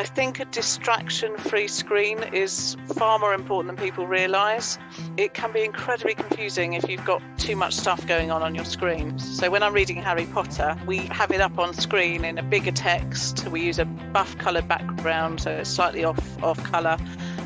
I think a distraction-free screen is far more important than people realise. It can be incredibly confusing if you've got too much stuff going on your screen. So when I'm reading Harry Potter, we have it up on screen in a bigger text. We use a buff coloured background, so it's slightly off colour,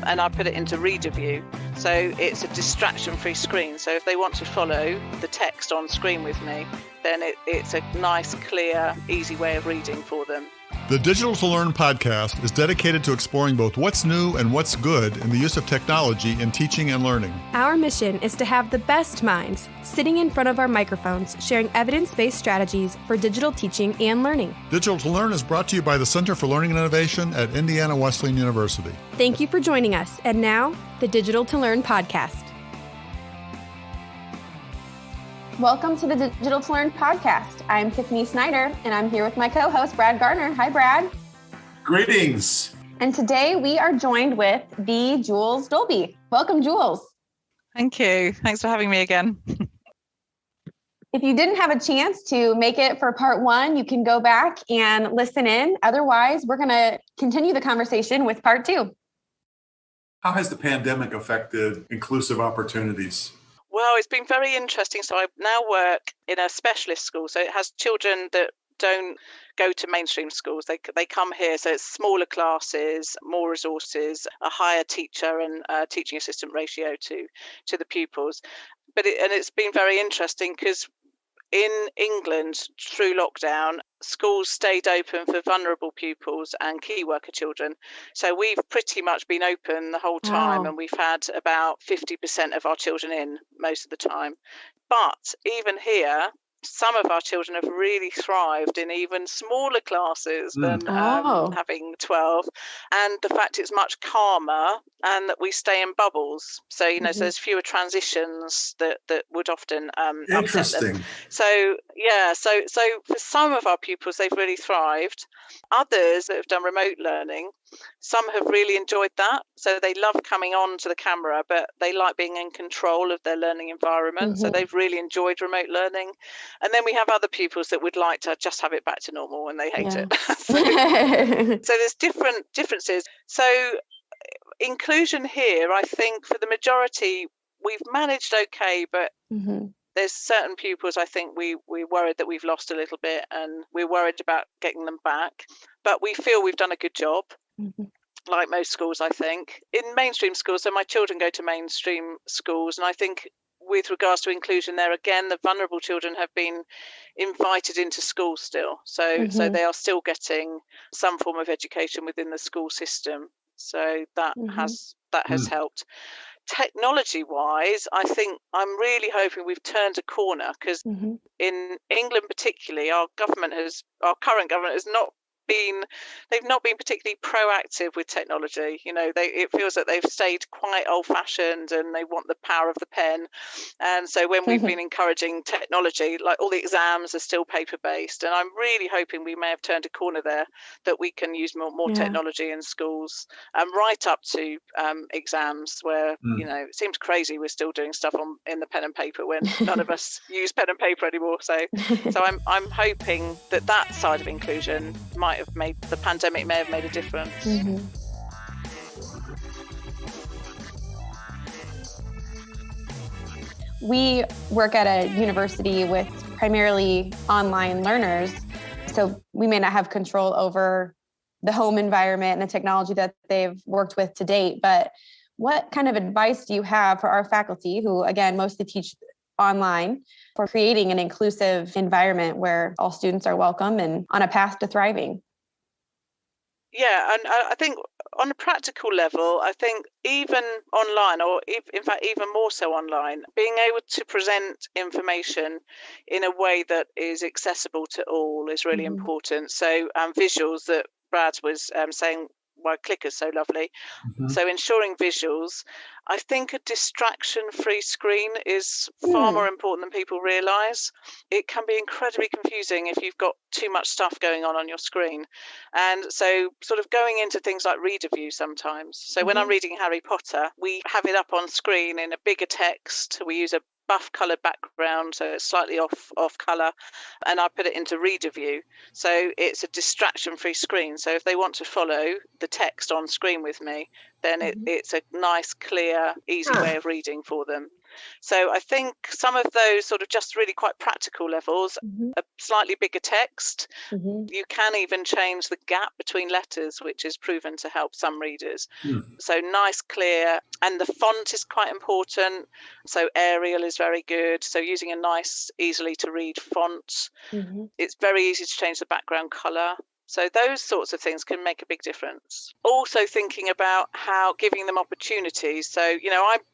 and I put it into reader view. So it's a distraction-free screen. So if they want to follow the text on screen with me, then it's a nice, clear, easy way of reading for them. The Digital to Learn podcast is dedicated to exploring both what's new and what's good in the use of technology in teaching and learning. Our mission is to have the best minds sitting in front of our microphones, sharing evidence-based strategies for digital teaching and learning. Digital to Learn is brought to you by the Center for Learning and Innovation at Indiana Wesleyan University. Thank you for joining us. And now, the Digital to Learn podcast. Welcome to the Digital to Learn podcast. I'm Tiffany Snyder, and I'm here with my co-host, Brad Garner. Hi, Brad. Greetings. And today we are joined with the Jules Daulby. Welcome, Jules. Thank you. Thanks for having me again. If you didn't have a chance to make it for part one, you can go back and listen in. Otherwise, we're going to continue the conversation with part two. How has the pandemic affected inclusive opportunities? Well, it's been very interesting. So I now work in a specialist school. So it has children that don't go to mainstream schools. They come here. So it's smaller classes, more resources, a higher teacher and teaching assistant ratio to the pupils. But it's been very interesting because in England, through lockdown, schools stayed open for vulnerable pupils and key worker children. So we've pretty much been open the whole time, and we've had about 50% of our children in most of the time. But even here, some of our children have really thrived in even smaller classes than having 12. And the fact it's much calmer and that we stay in bubbles. So, so there's fewer transitions that would often upset them. So, so for some of our pupils, they've really thrived. Others that have done remote learning, some have really enjoyed that. So they love coming on to the camera, but they like being in control of their learning environment. So they've really enjoyed remote learning. And then we have other pupils that would like to just have it back to normal and they hate it. So there's differences. So inclusion here, I think for the majority, we've managed okay, but there's certain pupils I think we're worried that we've lost a little bit, and we're worried about getting them back. But we feel we've done a good job. Like most schools, I think. In mainstream schools, so my children go to mainstream schools, and I think with regards to inclusion there, again, the vulnerable children have been invited into school still. So they are still getting some form of education within the school system. So that has helped. Technology-wise, I think I'm really hoping we've turned a corner because in England particularly, our current government has they've not been particularly proactive with technology. It feels that they've stayed quite old-fashioned and they want the power of the pen. And so when we've been encouraging technology, like all the exams are still paper-based, and I'm really hoping we may have turned a corner there, that we can use more technology in schools, right up to exams where, it seems crazy we're still doing stuff in the pen and paper when none of us use pen and paper anymore. So I'm hoping that side of inclusion the pandemic may have made a difference. We work at a university with primarily online learners, so we may not have control over the home environment and the technology that they've worked with to date. But what kind of advice do you have for our faculty who, again, mostly teach online, for creating an inclusive environment where all students are welcome and on a path to thriving? Yeah, and I think on a practical level, I think even online, or in fact even more so online, being able to present information in a way that is accessible to all is really important. So visuals that Brad was saying, why clicker's so lovely. So ensuring visuals. I think a distraction-free screen is far more important than people realise. It can be incredibly confusing if you've got too much stuff going on your screen. And so sort of going into things like reader view sometimes. So when I'm reading Harry Potter, we have it up on screen in a bigger text. We use a buff coloured background, so it's slightly off colour, and I put it into reader view. So it's a distraction-free screen. So if they want to follow the text on screen with me, then it's a nice, clear, easy way of reading for them. So I think some of those sort of just really quite practical levels, a slightly bigger text. You can even change the gap between letters, which is proven to help some readers. So nice, clear, and the font is quite important. So Arial is very good. So using a nice, easily to read font. It's very easy to change the background colour. So those sorts of things can make a big difference. Also thinking about how giving them opportunities. So,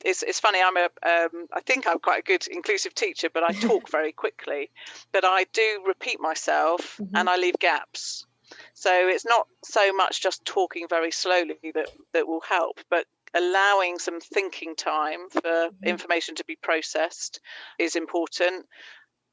it's funny, I think I'm quite a good inclusive teacher, but I talk very quickly. But I do repeat myself and I leave gaps. So it's not so much just talking very slowly that will help, but allowing some thinking time for information to be processed is important.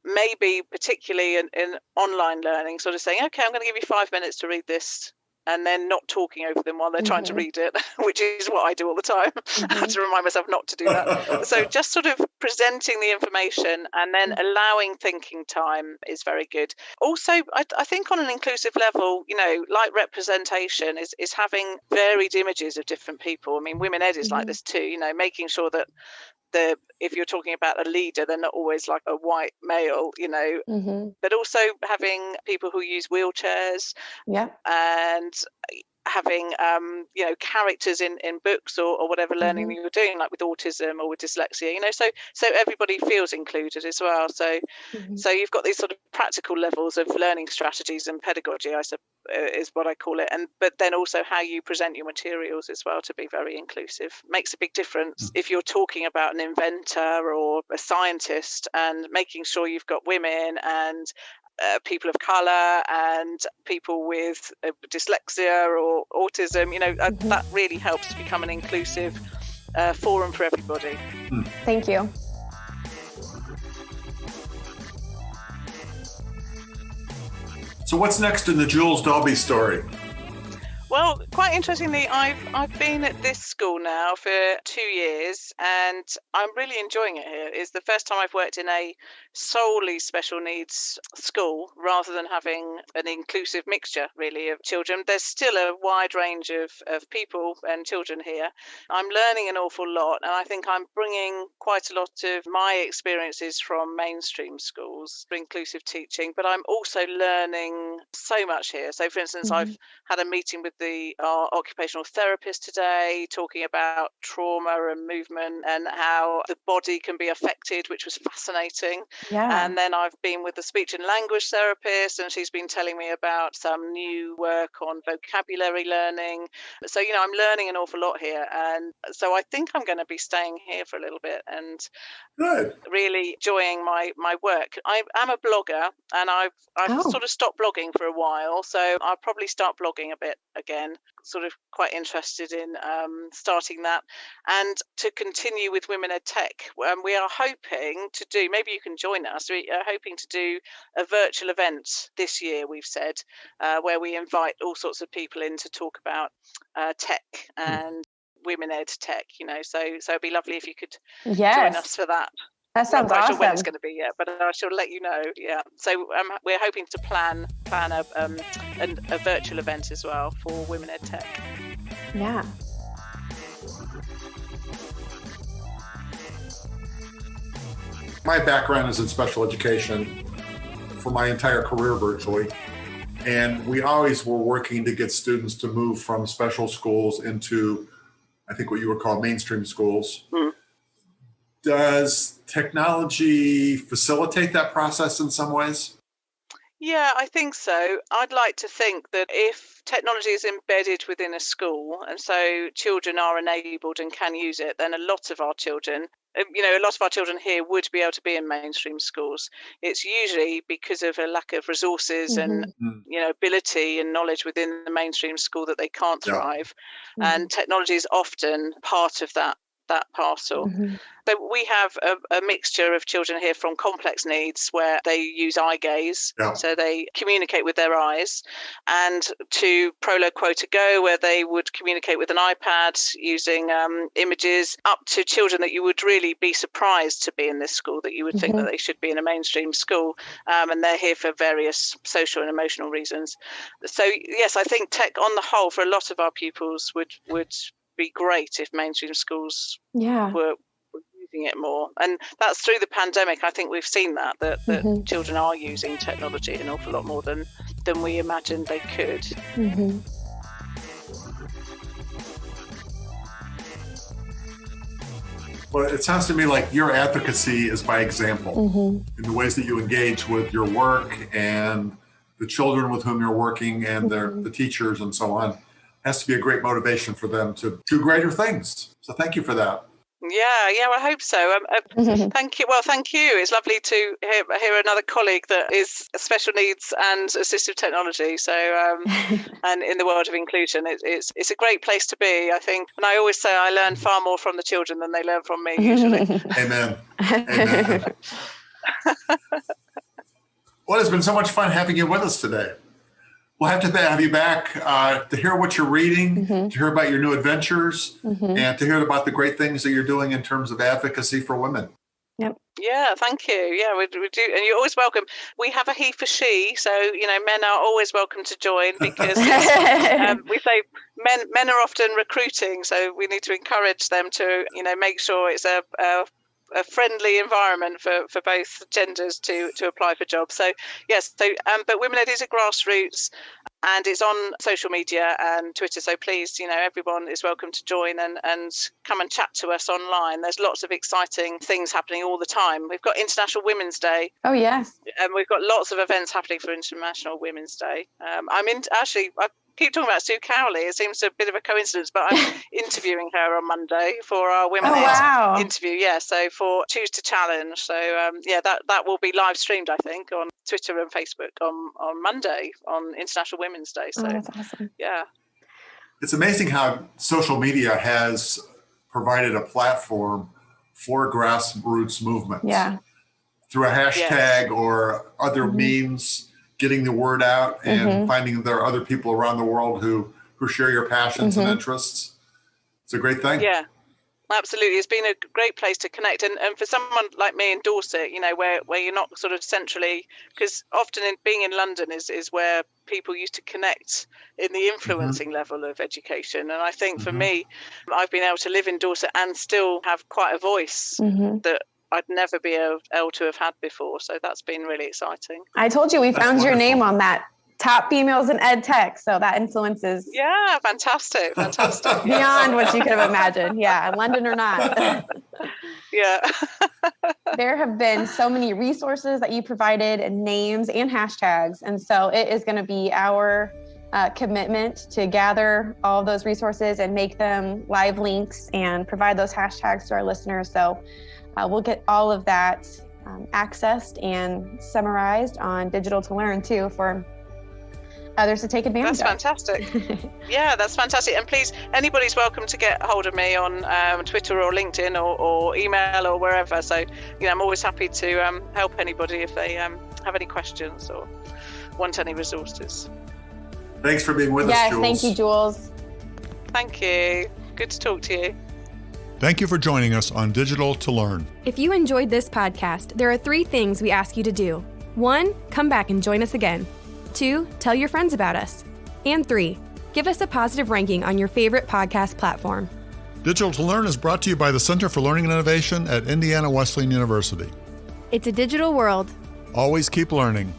Maybe particularly in online learning, sort of saying, okay, I'm going to give you 5 minutes to read this, and then not talking over them while they're trying to read it, which is what I do all the time. I have to remind myself not to do that. So just sort of presenting the information and then allowing thinking time is very good. Also, I think on an inclusive level, like representation is having varied images of different people. I mean, Women Ed is like this too, making sure that if you're talking about a leader, they're not always like a white male, but also having people who use wheelchairs and having characters in books or whatever learning that you're doing, like with autism or with dyslexia, so everybody feels included as well. So you've got these sort of practical levels of learning strategies and pedagogy, I suppose, is what I call it, but then also how you present your materials as well to be very inclusive makes a big difference. If you're talking about an inventor or a scientist, and making sure you've got women and people of colour and people with dyslexia or autism, that really helps to become an inclusive forum for everybody. Thank you. So what's next in the Jules Daulby story? Well, quite interestingly, I've been at this school now for 2 years, and I'm really enjoying it here. It's the first time I've worked in a solely special needs school rather than having an inclusive mixture, really, of children. There's still a wide range of people and children here. I'm learning an awful lot, and I think I'm bringing quite a lot of my experiences from mainstream schools for inclusive teaching, but I'm also learning so much here. So, for instance, I've had a meeting with our occupational therapist today, talking about trauma and movement and how the body can be affected, which was fascinating. And then I've been with the speech and language therapist, and she's been telling me about some new work on vocabulary learning. So, I'm learning an awful lot here. And so I think I'm going to be staying here for a little bit and really enjoying my work. I am a blogger, and I've sort of stopped blogging for a while. So I'll probably start blogging a bit again, sort of quite interested in starting that and to continue with Women Ed Tech. We are hoping to do, maybe you can join us, we are hoping to do a virtual event this year, we've said, where we invite all sorts of people in to talk about tech and Women Ed Tech, so it'd be lovely if you could join us for that. That sounds awesome. I'm not quite sure when it's going to be yet, but I shall let you know. Yeah. So we're hoping to plan a virtual event as well for Women Ed Tech. Yeah. My background is in special education for my entire career virtually. And we always were working to get students to move from special schools into, I think, what you would call mainstream schools. Does technology facilitate that process in some ways? Yeah, I think so. I'd like to think that if technology is embedded within a school and so children are enabled and can use it, then a lot of our children here would be able to be in mainstream schools. It's usually because of a lack of resources and ability and knowledge within the mainstream school that they can't thrive. And technology is often part of that that parcel. So we have a mixture of children here from complex needs where they use eye gaze, so they communicate with their eyes, and to Prolo Quota Go, where they would communicate with an iPad using images, up to children that you would really be surprised to be in this school, that you would think that they should be in a mainstream school, and they're here for various social and emotional reasons. So yes, I think tech on the whole for a lot of our pupils would be great if mainstream schools were using it more. And that's through the pandemic. I think we've seen that children are using technology an awful lot more than we imagined they could. Well, it sounds to me like your advocacy is by example in the ways that you engage with your work and the children with whom you're working and the teachers and so on. It has to be a great motivation for them to do greater things. So thank you for that. Yeah, well, I hope so. Thank you. Well, thank you. It's lovely to hear another colleague that is special needs and assistive technology. So, and in the world of inclusion, it's a great place to be, I think. And I always say I learn far more from the children than they learn from me, usually. Amen. Well, it's been so much fun having you with us today. We'll have to have you back to hear what you're reading, to hear about your new adventures, and to hear about the great things that you're doing in terms of advocacy for women. Yep. Yeah, thank you. Yeah, we do. And you're always welcome. We have a he for she, so, men are always welcome to join because we say men are often recruiting, so we need to encourage them to, make sure it's a friendly environment for both genders to apply for jobs. So yes, but Women Ed is a grassroots, and it's on social media and Twitter. So please, everyone is welcome to join and come and chat to us online. There's lots of exciting things happening all the time. We've got International Women's Day. Oh yes. And we've got lots of events happening for International Women's Day. I keep talking about Sue Cowley. It seems a bit of a coincidence, but I'm interviewing her on Monday for our Women Ed interview. Yeah, so for Choose to Challenge. So that will be live streamed, I think, on Twitter and Facebook on Monday on International Women's Day. So that's awesome. Yeah. It's amazing how social media has provided a platform for grassroots movements. Yeah. Through a hashtag or other means, getting the word out and finding there are other people around the world who share your passions and interests. It's a great thing. Yeah, absolutely. It's been a great place to connect. And for someone like me in Dorset, where you're not sort of centrally, because often being in London is where people used to connect in the influencing level of education. And I think for me, I've been able to live in Dorset and still have quite a voice that I'd never be able to have had before. So that's been really exciting. I told you we found your name on that top females in ed tech. So that influences. Yeah, fantastic. Beyond what you could have imagined. Yeah, London or not. Yeah. There have been so many resources that you provided and names and hashtags. And so it is going to be our commitment to gather all of those resources and make them live links and provide those hashtags to our listeners. So we'll get all of that accessed and summarized on Digital to Learn too for others to take advantage of. That's fantastic. Yeah, that's fantastic. And please, anybody's welcome to get hold of me on Twitter or LinkedIn or email or wherever. So, I'm always happy to help anybody if they have any questions or want any resources. Thanks for being with us, Jules. Thank you, Jules. Thank you. Good to talk to you. Thank you for joining us on Digital to Learn. If you enjoyed this podcast, there are 3 things we ask you to do. 1, come back and join us again. 2, tell your friends about us. And 3, give us a positive ranking on your favorite podcast platform. Digital to Learn is brought to you by the Center for Learning and Innovation at Indiana Wesleyan University. It's a digital world. Always keep learning.